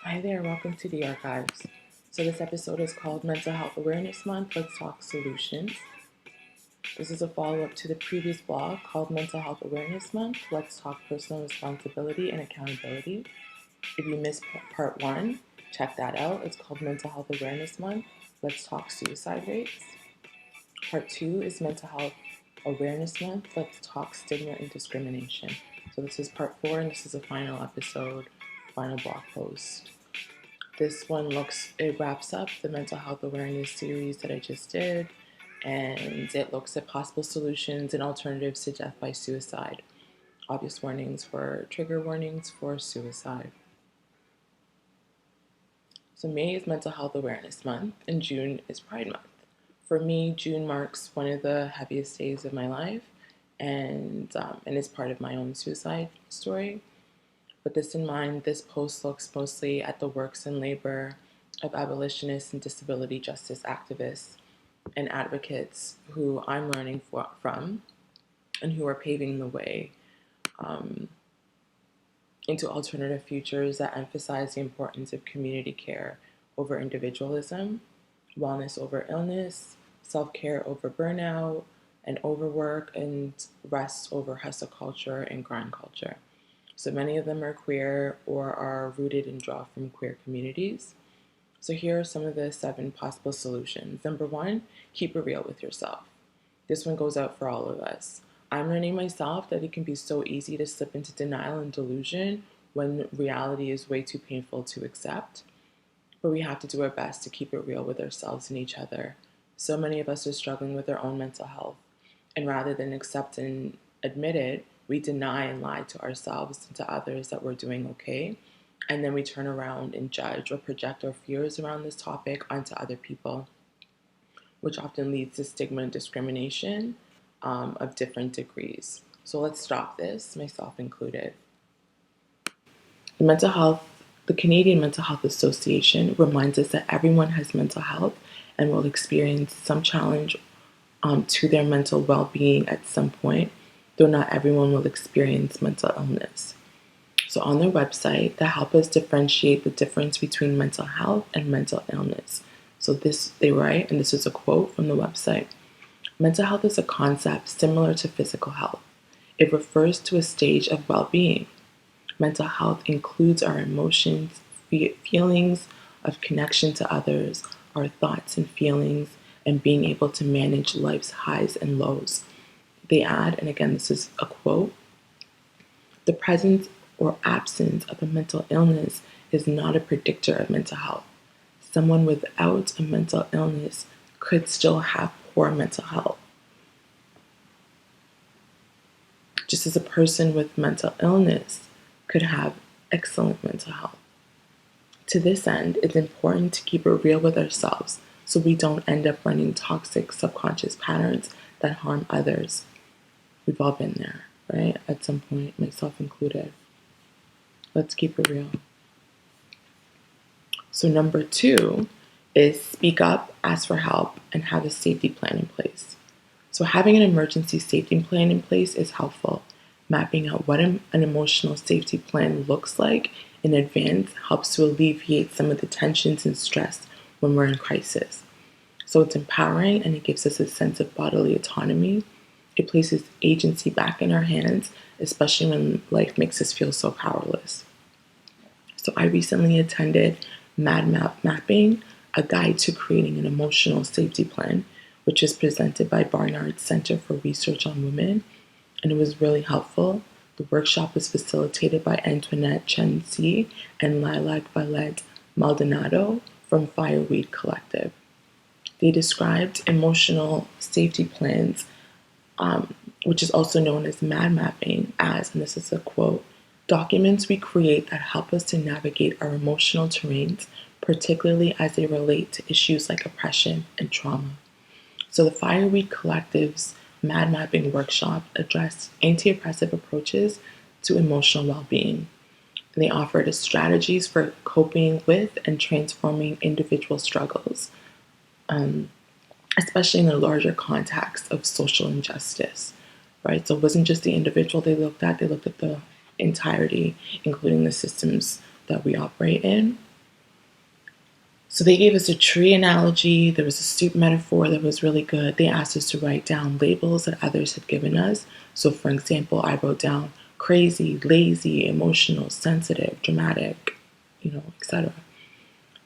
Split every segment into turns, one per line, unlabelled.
Hi there, welcome to the archives. So, this episode is called Mental Health Awareness Month. Let's Talk Solutions. This is a follow up to the previous blog called Mental Health Awareness Month. Let's Talk Personal Responsibility and Accountability. If you missed part one, check that out. It's called Mental Health Awareness Month. Let's Talk Suicide Rates. Part two is Mental Health Awareness Month. Let's Talk Stigma and Discrimination. So, this is part four, and this is a final episode, final blog post. This one it wraps up the mental health awareness series that I just did, and it looks at possible solutions and alternatives to death by suicide. Obvious trigger warnings for suicide. So May is Mental Health Awareness Month, and June is Pride Month. For me, June marks one of the heaviest days of my life, and it's part of my own suicide story. With this in mind, this post looks mostly at the works and labor of abolitionists and disability justice activists and advocates who I'm learning from and who are paving the way into alternative futures that emphasize the importance of community care over individualism, wellness over illness, self-care over burnout and overwork, and rest over hustle culture and grind culture. So many of them are queer or are rooted and draw from queer communities. So here are some of the 7 possible solutions. Number 1, keep it real with yourself. This one goes out for all of us. I'm learning myself that it can be so easy to slip into denial and delusion when reality is way too painful to accept. But we have to do our best to keep it real with ourselves and each other. So many of us are struggling with our own mental health. And rather than accept and admit it, we deny and lie to ourselves and to others that we're doing okay. And then we turn around and judge or project our fears around this topic onto other people, which often leads to stigma and discrimination of different degrees. So let's stop this, myself included. The Canadian Mental Health Association reminds us that everyone has mental health and will experience some challenge to their mental well-being at some point, though not everyone will experience mental illness. So on their website, they help us differentiate the difference between mental health and mental illness. So they write, and this is a quote from the website: mental health is a concept similar to physical health. It refers to a stage of well-being. Mental health includes our emotions, feelings of connection to others, our thoughts and feelings, and being able to manage life's highs and lows. They add, and again, this is a quote: the presence or absence of a mental illness is not a predictor of mental health. Someone without a mental illness could still have poor mental health, just as a person with mental illness could have excellent mental health. To this end, it's important to keep it real with ourselves so we don't end up running toxic subconscious patterns that harm others. We've all been there, right? At some point, myself included. Let's keep it real. So number 2 is speak up, ask for help, and have a safety plan in place. So having an emergency safety plan in place is helpful. Mapping out what an emotional safety plan looks like in advance helps to alleviate some of the tensions and stress when we're in crisis. So it's empowering, and it gives us a sense of bodily autonomy. It places agency back in our hands, especially when life makes us feel so powerless. So I recently attended Mapping, a guide to creating an emotional safety plan, which is presented by Barnard Center for Research on Women, and it was really helpful. The workshop was facilitated by Antoinette Chen-Si and Lilac Valette Maldonado from Fireweed Collective. They described emotional safety plans, which is also known as MAD mapping, as, and this is a quote, documents we create that help us to navigate our emotional terrains, particularly as they relate to issues like oppression and trauma. So the Fireweed Collective's MAD mapping workshop addressed anti-oppressive approaches to emotional well-being. And they offered us strategies for coping with and transforming individual struggles, especially in the larger context of social injustice, right? So it wasn't just the individual they looked at the entirety, including the systems that we operate in. So they gave us a tree analogy. There was a soup metaphor that was really good. They asked us to write down labels that others had given us. So for example, I wrote down crazy, lazy, emotional, sensitive, dramatic, etc.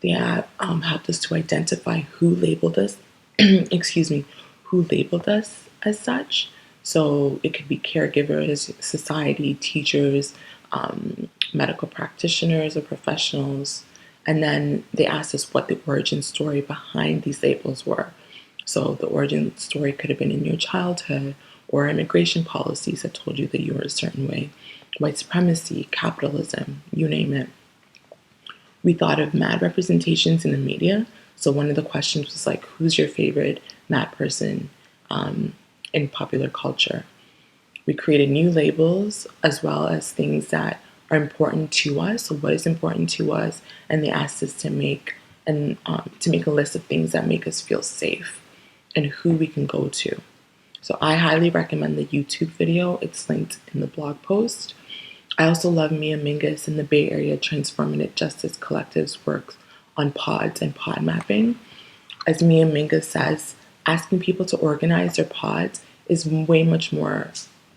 They helped us to identify who labeled us, excuse me, who labeled us as such. So it could be caregivers, society, teachers, medical practitioners or professionals. And then they asked us what the origin story behind these labels were. So the origin story could have been in your childhood or immigration policies that told you that you were a certain way, white supremacy, capitalism, you name it. We thought of mad representations in the media. So one of the questions was like, who's your favorite mad person in popular culture? We created new labels as well as things that are important to us. So what is important to us? And they asked us to make a list of things that make us feel safe and who we can go to. So I highly recommend the YouTube video. It's linked in the blog post. I also love Mia Mingus and the Bay Area Transformative Justice Collective's work on pods and pod mapping. As Mia Mingus says, asking people to organize their pods is way much more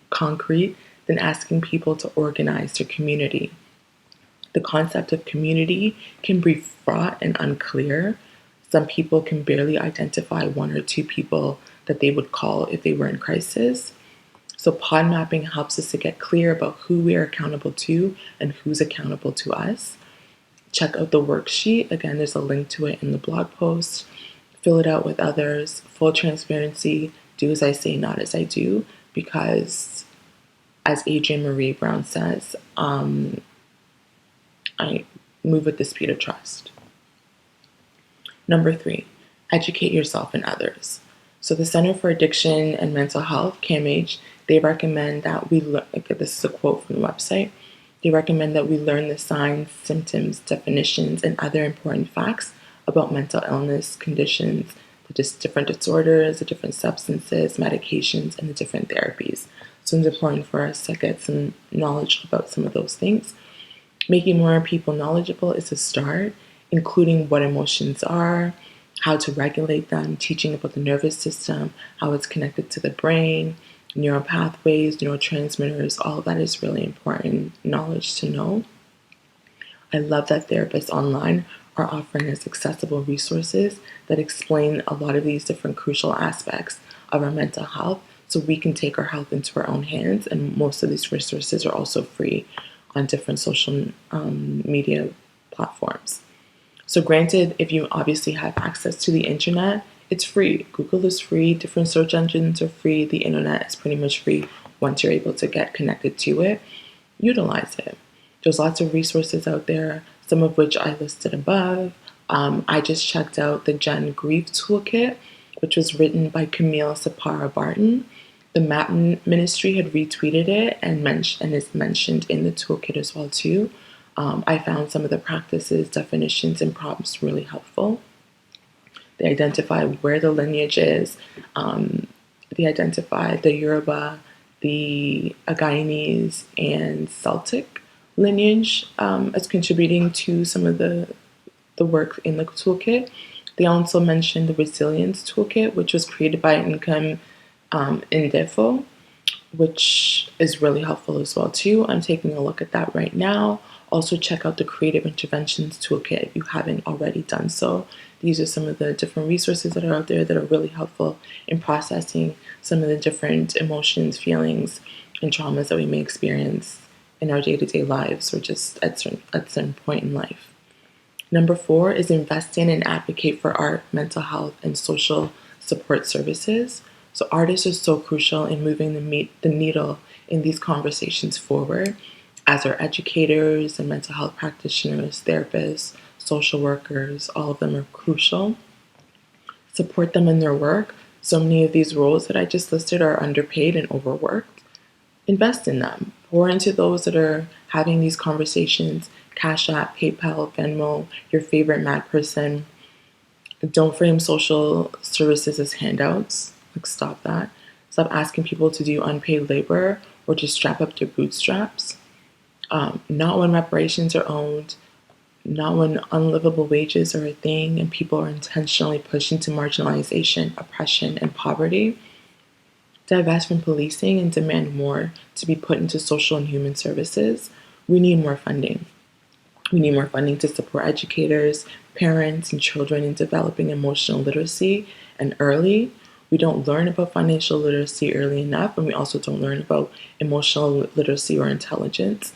concrete than asking people to organize their community. The concept of community can be fraught and unclear. Some people can barely identify one or two people that they would call if they were in crisis. So pod mapping helps us to get clear about who we are accountable to and who's accountable to us. Check out the worksheet. Again, there's a link to it in the blog post. Fill it out with others. Full transparency. Do as I say, not as I do. Because as Adrienne Marie Brown says, I move with the speed of trust. Number 3, educate yourself and others. So the Center for Addiction and Mental Health, CAMH, they recommend that we learn, this is a quote from the website, they recommend that we learn the signs, symptoms, definitions, and other important facts about mental illness conditions, the different disorders, the different substances, medications, and the different therapies. So it's important for us to get some knowledge about some of those things. Making more people knowledgeable is a start, including what emotions are, how to regulate them, teaching about the nervous system, how it's connected to the brain, neural pathways, neurotransmitters. All of that is really important knowledge to know. I love that therapists online are offering us accessible resources that explain a lot of these different crucial aspects of our mental health so we can take our health into our own hands. And most of these resources are also free on different social media platforms. So granted, if you obviously have access to the internet, it's free. Google is free, different search engines are free, the internet is pretty much free once you're able to get connected to it. Utilize it. There's lots of resources out there, some of which I listed above. I just checked out the Grief Toolkit, which was written by Camille Sapara Barton. The MAP Ministry had retweeted it and is mentioned in the toolkit as well too. I found some of the practices, definitions, and prompts really helpful. They identify where the lineage is. They identify the Yoruba, the Guyanese, and Celtic lineage as contributing to some of the work in the toolkit. They also mentioned the Resilience Toolkit, which was created by Income Indefo, which is really helpful as well too. I'm taking a look at that right now. Also check out the Creative Interventions Toolkit if you haven't already done so. These are some of the different resources that are out there that are really helpful in processing some of the different emotions, feelings, and traumas that we may experience in our day-to-day lives or just at certain point in life. Number 4 is invest in and advocate for art, mental health, and social support services. So artists are so crucial in moving the needle in these conversations forward, as are educators and mental health practitioners, therapists, social workers. All of them are crucial. Support them in their work. So many of these roles that I just listed are underpaid and overworked. Invest in them. Pour into those that are having these conversations. Cash App, PayPal, Venmo, your favorite mad person. Don't frame social services as handouts. Stop that. Stop asking people to do unpaid labor or to strap up their bootstraps. Not when reparations are owed. not when unlivable wages are a thing and people are intentionally pushed into marginalization, oppression, and poverty. Divest from policing and demand more to be put into social and human services. We need more funding. We need more funding to support educators, parents, and children in developing emotional literacy and early. We don't learn about financial literacy early enough, and we also don't learn about emotional literacy or intelligence.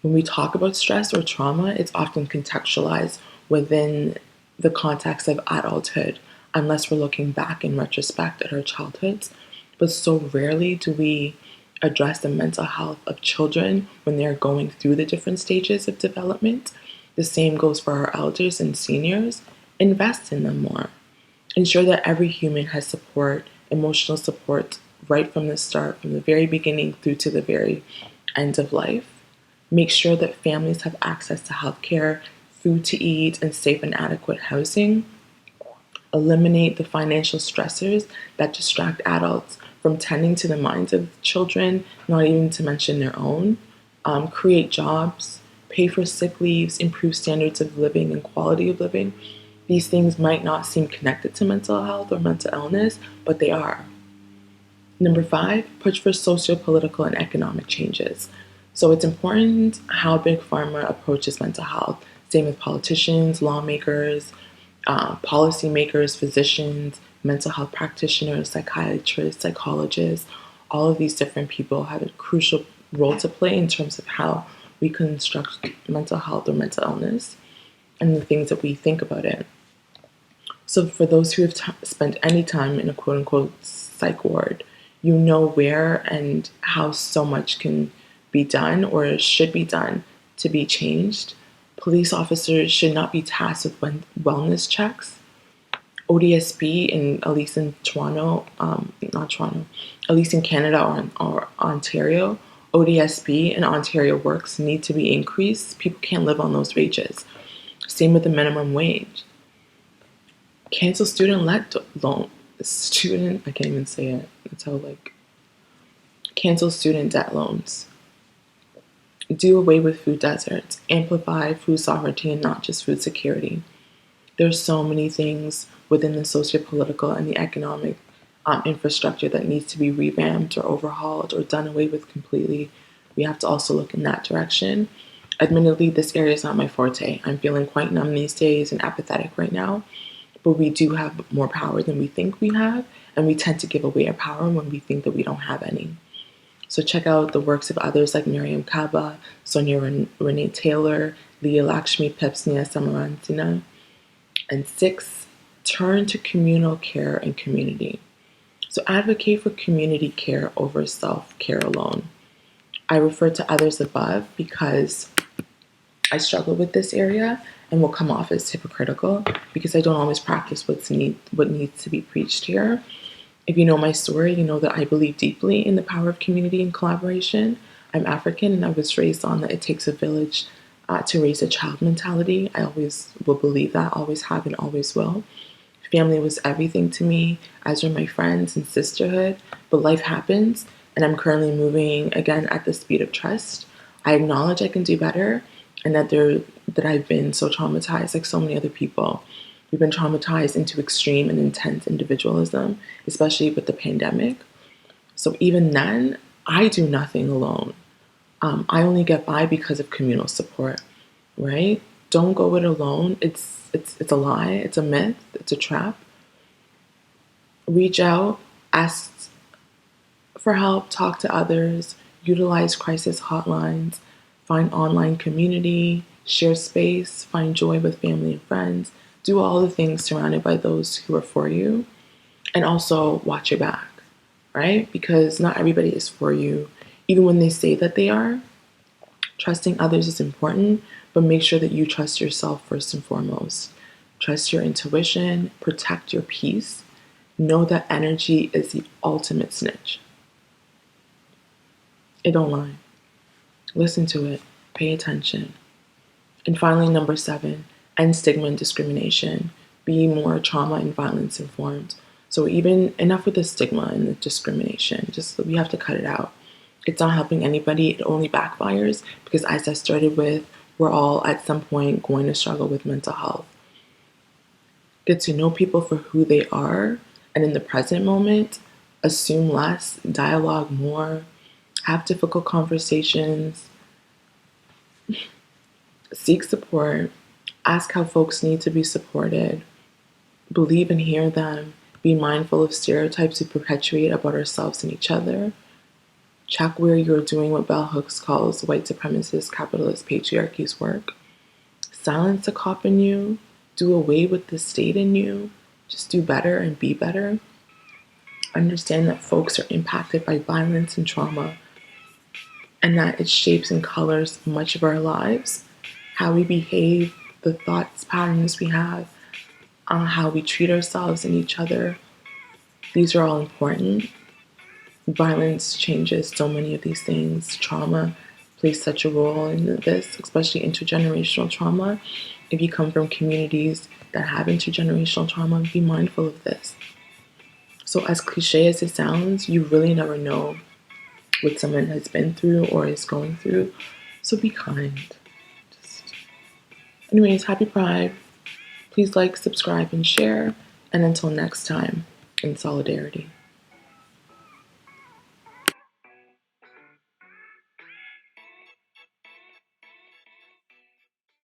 When we talk about stress or trauma, it's often contextualized within the context of adulthood, unless we're looking back in retrospect at our childhoods. But so rarely do we address the mental health of children when they're going through the different stages of development. The same goes for our elders and seniors. Invest in them more. Ensure that every human has support, emotional support, right from the start, from the very beginning through to the very end of life. Make sure that families have access to healthcare, food to eat, and safe and adequate housing. Eliminate the financial stressors that distract adults from tending to the minds of children, not even to mention their own. Create jobs, pay for sick leaves, improve standards of living and quality of living. These things might not seem connected to mental health or mental illness, but they are. Number 5, push for socio-political and economic changes. So it's important how Big Pharma approaches mental health. Same with politicians, lawmakers, policymakers, physicians, mental health practitioners, psychiatrists, psychologists. All of these different people have a crucial role to play in terms of how we construct mental health or mental illness and the things that we think about it. So for those who have spent any time in a quote-unquote psych ward, you know where and how so much can be done or should be done to be changed. Police officers should not be tasked with wellness checks. ODSP, at least in Toronto, at least in Canada or Ontario, ODSP and Ontario Works need to be increased. People can't live on those wages. Same with the minimum wage. Cancel I can't even say it. That's how, cancel student debt loans. Do away with food deserts. Amplify food sovereignty and not just food security. There's so many things within the socio-political and the economic infrastructure that needs to be revamped or overhauled or done away with completely. We have to also look in that direction. Admittedly, this area is not my forte. I'm feeling quite numb these days and apathetic right now, but we do have more power than we think we have, and we tend to give away our power when we think that we don't have any. So check out the works of others like Miriam Kaba, Sonia Renee Taylor, Leah Lakshmi Pepsnia Samarantina. And 6, turn to communal care and community. So advocate for community care over self-care alone. I refer to others above because I struggle with this area and will come off as hypocritical because I don't always practice what needs to be preached here. If you know my story, you know that I believe deeply in the power of community and collaboration. I'm African and I was raised on that it takes a village to raise a child mentality. I always will believe that, always have and always will. Family was everything to me, as were my friends and sisterhood, but life happens and I'm currently moving again at the speed of trust. I acknowledge I can do better and that I've been so traumatized like so many other people. We've been traumatized into extreme and intense individualism, especially with the pandemic. So even then, I do nothing alone. I only get by because of communal support, right? Don't go it alone. It's a lie. It's a myth. It's a trap. Reach out, ask for help, talk to others, utilize crisis hotlines, find online community, share space, find joy with family and friends. Do all the things surrounded by those who are for you. And also watch your back, right? Because not everybody is for you. Even when they say that they are, trusting others is important, but make sure that you trust yourself first and foremost. Trust your intuition, protect your peace. Know that energy is the ultimate snitch. It don't lie. Listen to it, pay attention. And finally, number 7, end stigma and discrimination. Be more trauma and violence informed. So even enough with the stigma and the discrimination, we have to cut it out. It's not helping anybody. It only backfires because, as I started with, we're all at some point going to struggle with mental health. Get to know people for who they are, and in the present moment, assume less, dialogue more, have difficult conversations, seek support, ask how folks need to be supported, believe and hear them, be mindful of stereotypes we perpetuate about ourselves and each other. Check where you're doing what Bell Hooks calls white supremacist capitalist patriarchy's work. Silence the cop in you, do away with the state in you, just do better and be better. Understand that folks are impacted by violence and trauma, and that it shapes and colors much of our lives. How we behave, the thoughts, patterns we have, how we treat ourselves and each other. These are all important. Violence changes so many of these things. Trauma plays such a role in this, especially intergenerational trauma. If you come from communities that have intergenerational trauma, be mindful of this. So as cliche as it sounds, you really never know what someone has been through or is going through. So be kind. Anyways, happy Pride. Please like, subscribe, and share. And until next time, in solidarity.